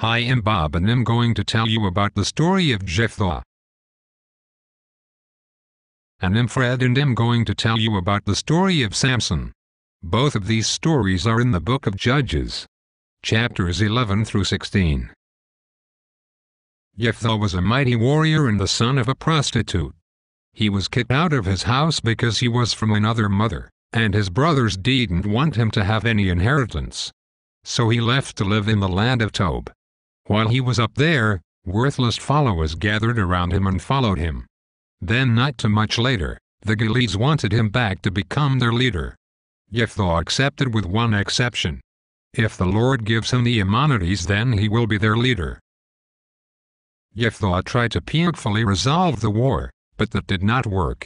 Hi, I'm Bob and I'm going to tell you about the story of Jephthah. And I'm Fred and I'm going to tell you about the story of Samson. Both of these stories are in the book of Judges, chapters 11 through 16. Jephthah was a mighty warrior and the son of a prostitute. He was kicked out of his house because he was from another mother, and his brothers didn't want him to have any inheritance. So he left to live in the land of Tob. While he was up there, worthless followers gathered around him and followed him. Then not too much later, the Gileads wanted him back to become their leader. Jephthah accepted with one exception. If the Lord gives him the Ammonites, then he will be their leader. Jephthah tried to peacefully resolve the war, but that did not work.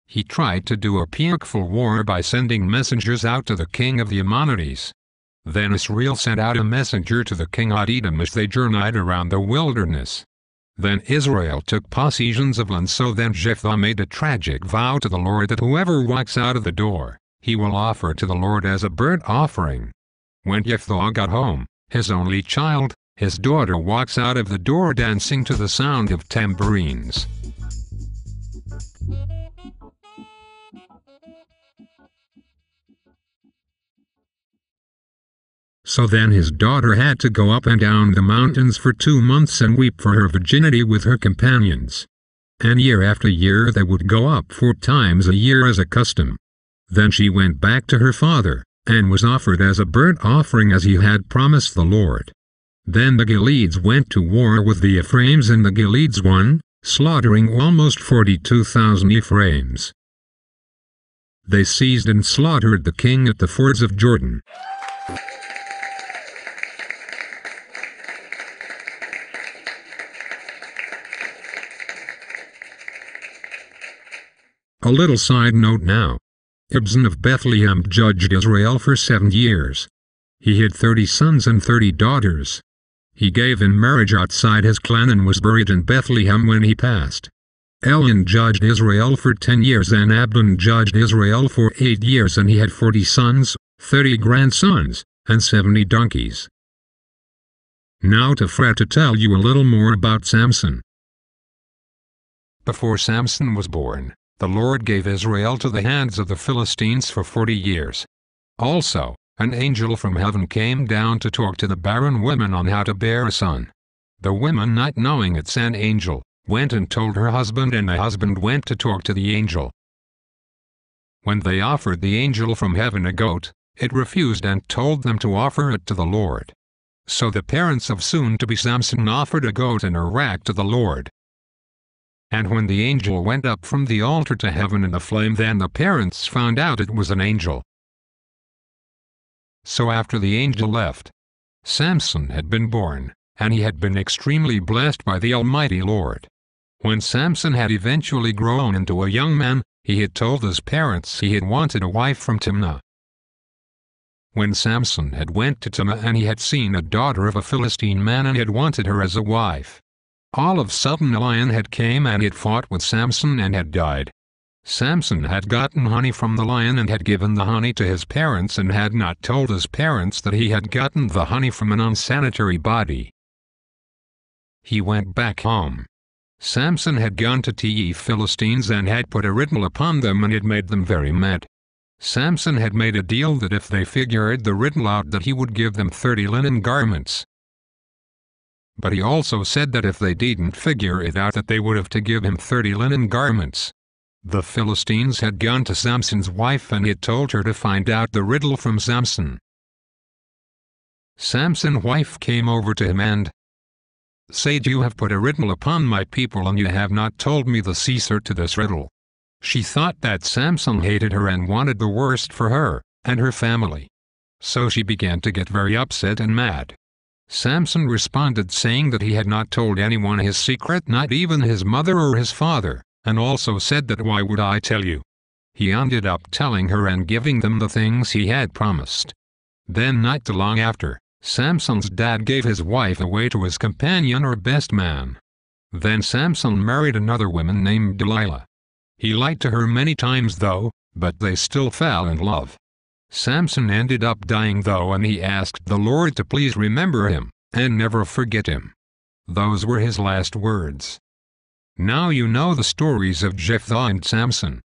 He tried to do a peaceful war by sending messengers out to the king of the Ammonites. Then Israel sent out a messenger to the king of Edom as they journeyed around the wilderness. Then Israel took possession of land. So then Jephthah made a tragic vow to the Lord that whoever walks out of the door, he will offer to the Lord as a burnt offering. When Jephthah got home, his only child, his daughter, walks out of the door dancing to the sound of tambourines. So then his daughter had to go up and down the mountains for 2 months and weep for her virginity with her companions. And year after year they would go up 4 times a year as a custom. Then she went back to her father, and was offered as a burnt offering as he had promised the Lord. Then the Gileads went to war with the Ephraimites, and the Gileads won, slaughtering almost 42,000 Ephraimites. They seized and slaughtered the king at the fords of Jordan. A little side note now. Ibzan of Bethlehem judged Israel for 7 years. He had 30 sons and 30 daughters. He gave in marriage outside his clan and was buried in Bethlehem when he passed. Elon judged Israel for 10 years and Abdon judged Israel for 8 years, and he had 40 sons, 30 grandsons, and 70 donkeys. Now to Fred to tell you a little more about Samson. Before Samson was born, the Lord gave Israel to the hands of the Philistines for 40 years. Also, an angel from heaven came down to talk to the barren women on how to bear a son. The woman, not knowing it's an angel, went and told her husband, and the husband went to talk to the angel. When they offered the angel from heaven a goat, it refused and told them to offer it to the Lord. So the parents of soon-to-be Samson offered a goat and a ram to the Lord. And when the angel went up from the altar to heaven in a flame, then the parents found out it was an angel. So after the angel left, Samson had been born, and he had been extremely blessed by the Almighty Lord. When Samson had eventually grown into a young man, he had told his parents he had wanted a wife from Timnah. When Samson had went to Timnah, and he had seen a daughter of a Philistine man and had wanted her as a wife. All of a sudden a lion had came and had fought with Samson and had died. Samson had gotten honey from the lion and had given the honey to his parents and had not told his parents that he had gotten the honey from an unsanitary body. He went back home. Samson had gone to the Philistines and had put a riddle upon them and had made them very mad. Samson had made a deal that if they figured the riddle out that he would give them 30 linen garments. But he also said that if they didn't figure it out that they would have to give him 30 linen garments. The Philistines had gone to Samson's wife and had told her to find out the riddle from Samson. Samson's wife came over to him and said, "You have put a riddle upon my people and you have not told me the answer to this riddle." She thought that Samson hated her and wanted the worst for her and her family. So she began to get very upset and mad. Samson responded saying that he had not told anyone his secret, not even his mother or his father, and also said that why would I tell you? He ended up telling her and giving them the things he had promised. Then not too long after, Samson's dad gave his wife away to his companion or best man. Then Samson married another woman named Delilah. He lied to her many times though, but they still fell in love. Samson ended up dying though, and he asked the Lord to please remember him, and never forget him. Those were his last words. Now you know the stories of Jephthah and Samson.